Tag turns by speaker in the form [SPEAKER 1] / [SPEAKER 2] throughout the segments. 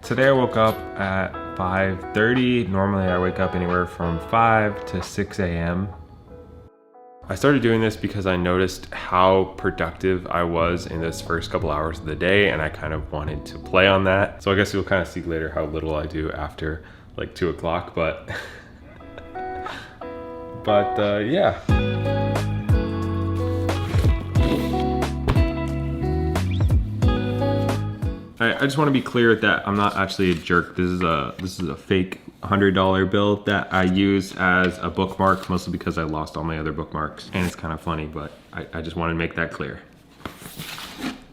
[SPEAKER 1] Today I woke up at 5:30. Normally I wake up anywhere from 5 to 6 a.m. I started doing this because I noticed how productive I was in this first couple hours of the day, and I kind of wanted to play on that. So I guess you'll kind of see later how little I do after like 2 o'clock, but yeah. I just want to be clear that I'm not actually a jerk. This is a fake $100 bill that I use as a bookmark, mostly because I lost all my other bookmarks, and it's kind of funny, but I just wanted to make that clear.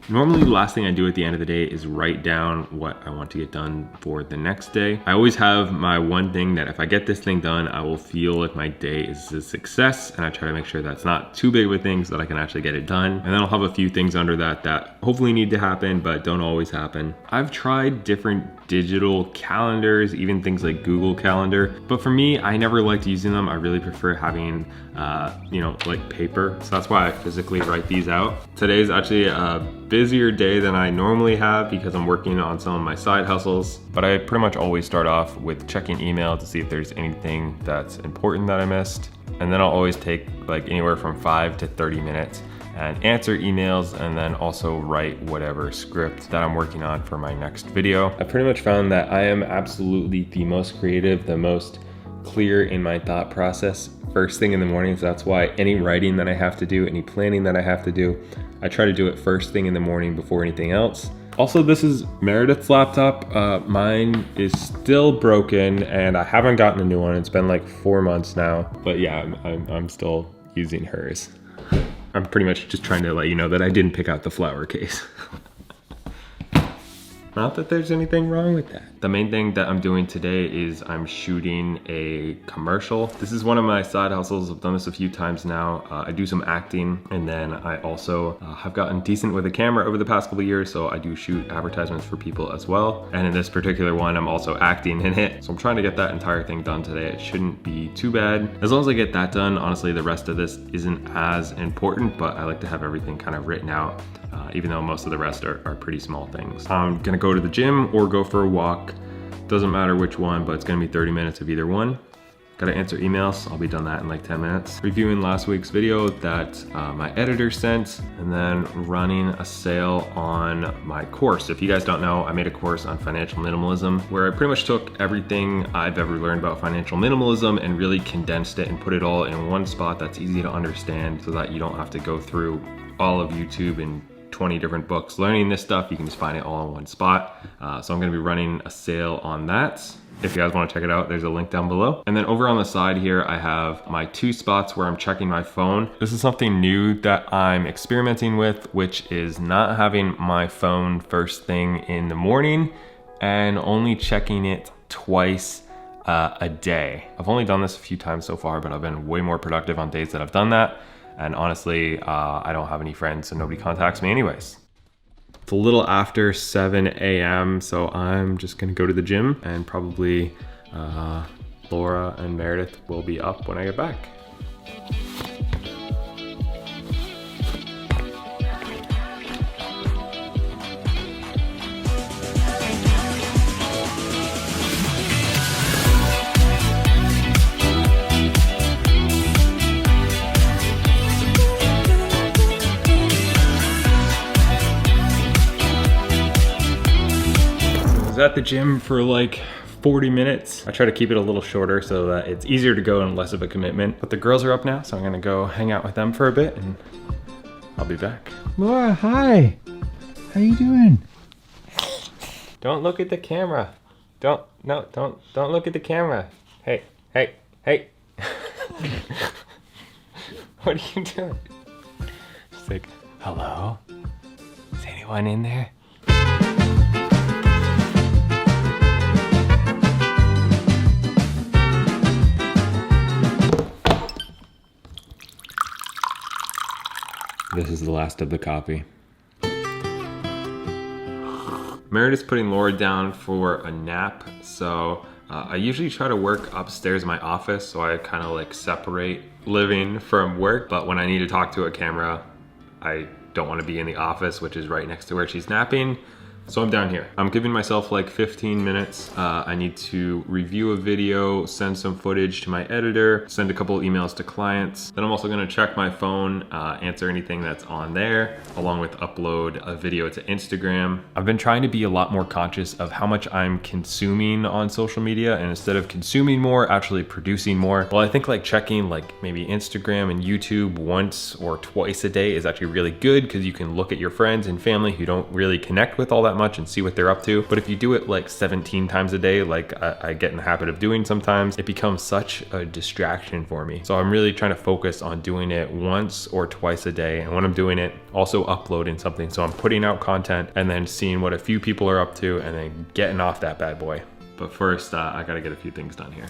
[SPEAKER 1] Normally, the last thing I do at the end of the day is write down what I want to get done for the next day. I always have my one thing that if I get this thing done, I will feel like my day is a success, and I try to make sure that's not too big of a thing so that I can actually get it done. And then I'll have a few things under that hopefully need to happen, but don't always happen. I've tried different digital calendars, even things like Google Calendar, but for me, I never liked using them. I really prefer having, like paper. So that's why I physically write these out. Today's actually a busier day than I normally have because I'm working on some of my side hustles, but I pretty much always start off with checking email to see if there's anything that's important that I missed. And then I'll always take like anywhere from 5 to 30 minutes and answer emails, and then also write whatever script that I'm working on for my next video. I pretty much found that I am absolutely the most creative, the most clear in my thought process first thing in the morning. So that's why any writing that I have to do, any planning that I have to do, I try to do it first thing in the morning before anything else. Also, this is Meredith's laptop. Mine is still broken and I haven't gotten a new one. It's been like 4 months now, but yeah, I'm still using hers. I'm pretty much just trying to let you know that I didn't pick out the flower case. Not that there's anything wrong with that. The main thing that I'm doing today is I'm shooting a commercial. This is one of my side hustles. I've done this a few times now. I do some acting, and then I also have gotten decent with a camera over the past couple of years, so I do shoot advertisements for people as well. And in this particular one, I'm also acting in it. So I'm trying to get that entire thing done today. It shouldn't be too bad. As long as I get that done, honestly, the rest of this isn't as important, but I like to have everything kind of written out. Even though most of the rest are pretty small things. I'm gonna go to the gym or go for a walk. Doesn't matter which one, but it's gonna be 30 minutes of either one. Gotta answer emails. I'll be done that in like 10 minutes. Reviewing last week's video that my editor sent, and then running a sale on my course. If you guys don't know, I made a course on financial minimalism where I pretty much took everything I've ever learned about financial minimalism and really condensed it and put it all in one spot that's easy to understand so that you don't have to go through all of YouTube and 20 different books learning this stuff. You can just find it all in one spot. So I'm gonna be running a sale on that. If you guys wanna check it out, there's a link down below. And then over on the side here, I have my 2 spots where I'm checking my phone. This is something new that I'm experimenting with, which is not having my phone first thing in the morning and only checking it twice a day. I've only done this a few times so far, but I've been way more productive on days that I've done that. And honestly, I don't have any friends, so nobody contacts me anyways. It's a little after 7 a.m., so I'm just gonna go to the gym, and probably Laura and Meredith will be up when I get back. I was at the gym for like 40 minutes. I try to keep it a little shorter so that it's easier to go and less of a commitment. But the girls are up now, so I'm gonna go hang out with them for a bit and I'll be back.
[SPEAKER 2] Laura, hi. How you doing?
[SPEAKER 1] Don't look at the camera. Don't look at the camera. Hey. What are you doing? She's like, hello? Is anyone in there? This is the last of the coffee. Meredith's putting Laura down for a nap, so I usually try to work upstairs in my office, so I kind of like separate living from work, but when I need to talk to a camera, I don't want to be in the office, which is right next to where she's napping. So I'm down here. I'm giving myself like 15 minutes. I need to review a video, send some footage to my editor, send a couple emails to clients. Then I'm also gonna check my phone, answer anything that's on there, along with upload a video to Instagram. I've been trying to be a lot more conscious of how much I'm consuming on social media, and instead of consuming more, actually producing more. Well, I think like checking like maybe Instagram and YouTube once or twice a day is actually really good because you can look at your friends and family who don't really connect with all that much and see what they're up to. But if you do it like 17 times a day, like I get in the habit of doing sometimes, it becomes such a distraction for me. So I'm really trying to focus on doing it once or twice a day. And when I'm doing it, also uploading something. So I'm putting out content and then seeing what a few people are up to and then getting off that bad boy. But first, I gotta get a few things done here.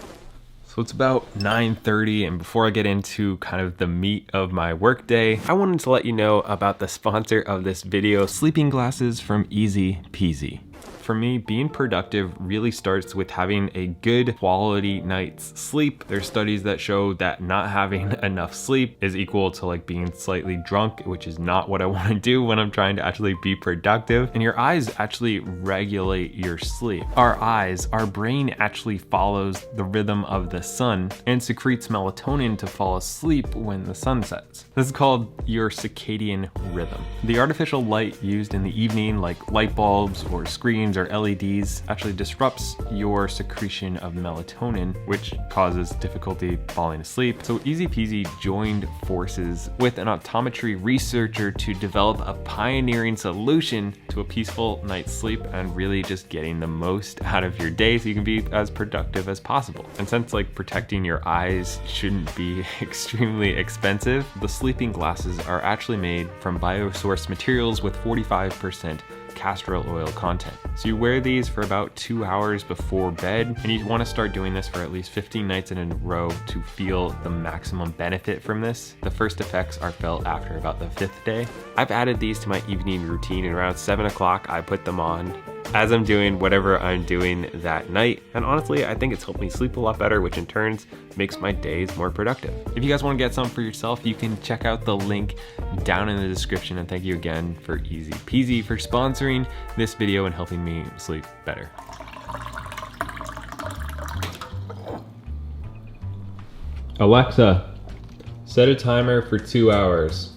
[SPEAKER 1] So it's about 9:30, and before I get into kind of the meat of my workday, I wanted to let you know about the sponsor of this video, sleeping glasses from Easy Peasy. For me, being productive really starts with having a good quality night's sleep. There's studies that show that not having enough sleep is equal to like being slightly drunk, which is not what I want to do when I'm trying to actually be productive. And your eyes actually regulate your sleep. Our eyes, our brain actually follows the rhythm of the sun and secretes melatonin to fall asleep when the sun sets. This is called your circadian rhythm. The artificial light used in the evening, like light bulbs or screens or LEDs, actually disrupts your secretion of melatonin, which causes difficulty falling asleep. So Easy Peasy joined forces with an optometry researcher to develop a pioneering solution to a peaceful night's sleep and really just getting the most out of your day so you can be as productive as possible. And since like protecting your eyes shouldn't be extremely expensive, the sleeping glasses are actually made from biosourced materials with 45% castor oil content. So you wear these for about 2 hours before bed, and you want to start doing this for at least 15 nights in a row to feel the maximum benefit from this. The first effects are felt after about the 5th day. I've added these to my evening routine, and around 7 o'clock I put them on as I'm doing whatever I'm doing that night. And honestly, I think it's helped me sleep a lot better, which in turn makes my days more productive. If you guys want to get some for yourself, you can check out the link down in the description. And thank you again for Easy Peasy for sponsoring this video and helping me sleep better. Alexa, set a timer for 2 hours.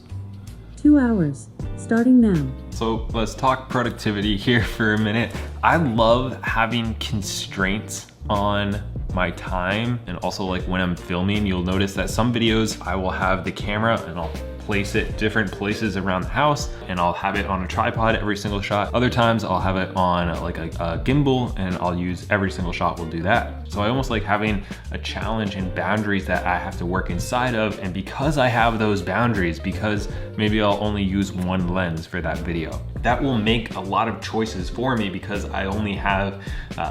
[SPEAKER 3] 2 hours, starting now.
[SPEAKER 1] So let's talk productivity here for a minute. I love having constraints on my time, and also like when I'm filming, you'll notice that some videos I will have the camera and I'll place it different places around the house, and I'll have it on a tripod every single shot. Other times I'll have it on like a gimbal, and I'll use every single shot will do that. So I almost like having a challenge and boundaries that I have to work inside of. And because I have those boundaries, because maybe I'll only use one lens for that video, that will make a lot of choices for me because I only have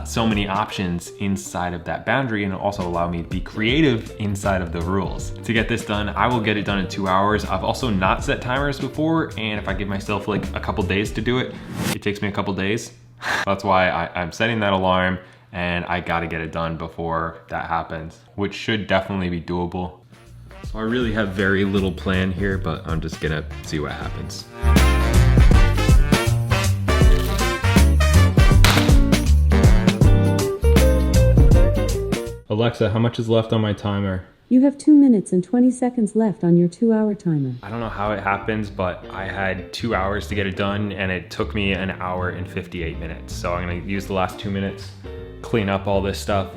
[SPEAKER 1] so many options inside of that boundary, and also allow me to be creative inside of the rules. To get this done, I will get it done in 2 hours. I've also not set timers before, and if I give myself like a couple days to do it, it takes me a couple days. That's why I'm setting that alarm, and I gotta get it done before that happens, which should definitely be doable. So I really have very little plan here, but I'm just gonna see what happens. Alexa, how much is left on my timer?
[SPEAKER 3] You have 2 minutes and 20 seconds left on your 2-hour timer.
[SPEAKER 1] I don't know how it happens, but I had 2 hours to get it done, and it took me an hour and 58 minutes. So I'm gonna use the last 2 minutes, clean up all this stuff,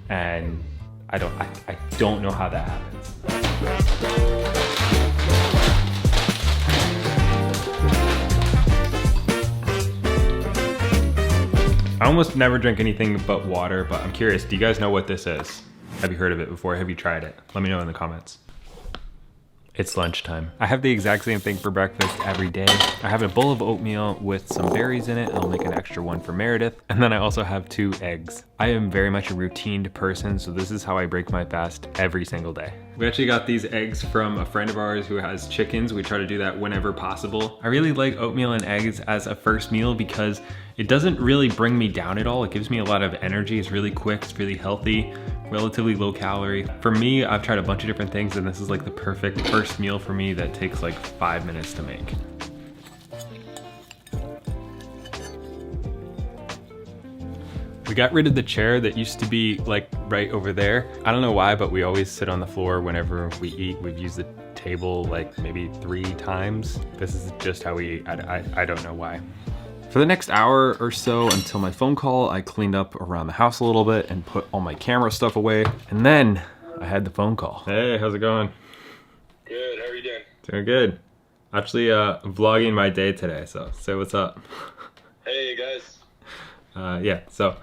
[SPEAKER 1] and I don't know how that happens. I almost never drink anything but water, but I'm curious, do you guys know what this is? Have you heard of it before? Have you tried it? Let me know in the comments. It's lunchtime. I have the exact same thing for breakfast every day. I have a bowl of oatmeal with some berries in it, and I'll make an extra one for Meredith. And then I also have 2 eggs. I am very much a routined person, so this is how I break my fast every single day. We actually got these eggs from a friend of ours who has chickens. We try to do that whenever possible. I really like oatmeal and eggs as a first meal because it doesn't really bring me down at all. It gives me a lot of energy. It's really quick, it's really healthy, relatively low calorie. For me, I've tried a bunch of different things, and this is like the perfect first meal for me that takes like 5 minutes to make. We got rid of the chair that used to be like right over there. I don't know why, but we always sit on the floor whenever we eat. We've used the table like maybe 3 times. This is just how we eat. I don't know why. For the next hour or so until my phone call, I cleaned up around the house a little bit and put all my camera stuff away. And then I had the phone call. Hey, how's it going?
[SPEAKER 4] Good, how are you doing?
[SPEAKER 1] Doing good. Actually, vlogging my day today, so say what's up.
[SPEAKER 4] Hey guys.
[SPEAKER 1] Yeah, so.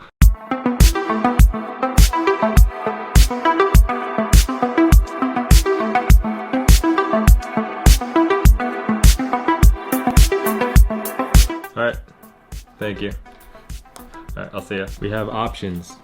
[SPEAKER 1] All right, thank you. All right, I'll see ya. We have options.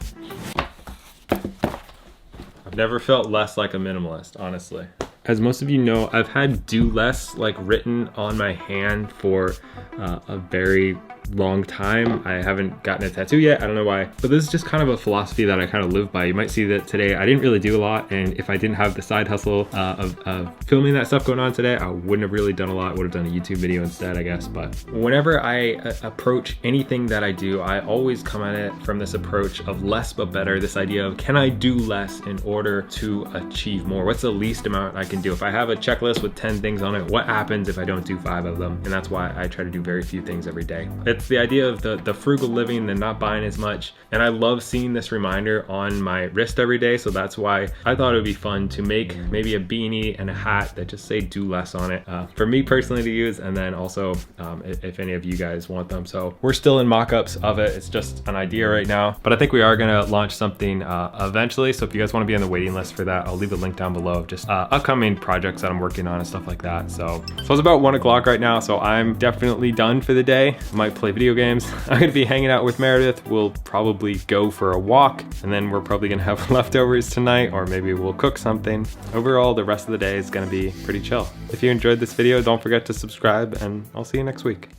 [SPEAKER 1] I've never felt less like a minimalist, honestly. As most of you know, I've had do less like written on my hand for a very long time. I haven't gotten a tattoo yet, I don't know why, but this is just kind of a philosophy that I kind of live by. You might see that today I didn't really do a lot, and if I didn't have the side hustle of filming that stuff going on today, I wouldn't have really done a lot. Would have done a YouTube video instead, I guess. But whenever I approach anything that I do, I always come at it from this approach of less but better, this idea of can I do less in order to achieve more? What's the least amount I can do? If I have a checklist with 10 things on it, what happens if I don't do 5 of them? And that's why I try to do very few things every day. It's the idea of the frugal living and not buying as much. And I love seeing this reminder on my wrist every day. So that's why I thought it would be fun to make maybe a beanie and a hat that just say do less on it for me personally to use. And then also if any of you guys want them. So we're still in mock-ups of it. It's just an idea right now, but I think we are gonna launch something eventually. So if you guys wanna be on the waiting list for that, I'll leave a link down below, just upcoming projects that I'm working on and stuff like that. So it's about 1 o'clock right now. So I'm definitely done for the day. Might play video games. I'm gonna be hanging out with Meredith. We'll probably go for a walk, and then we're probably gonna have leftovers tonight, or maybe we'll cook something. Overall, the rest of the day is gonna be pretty chill. If you enjoyed this video, don't forget to subscribe, and I'll see you next week.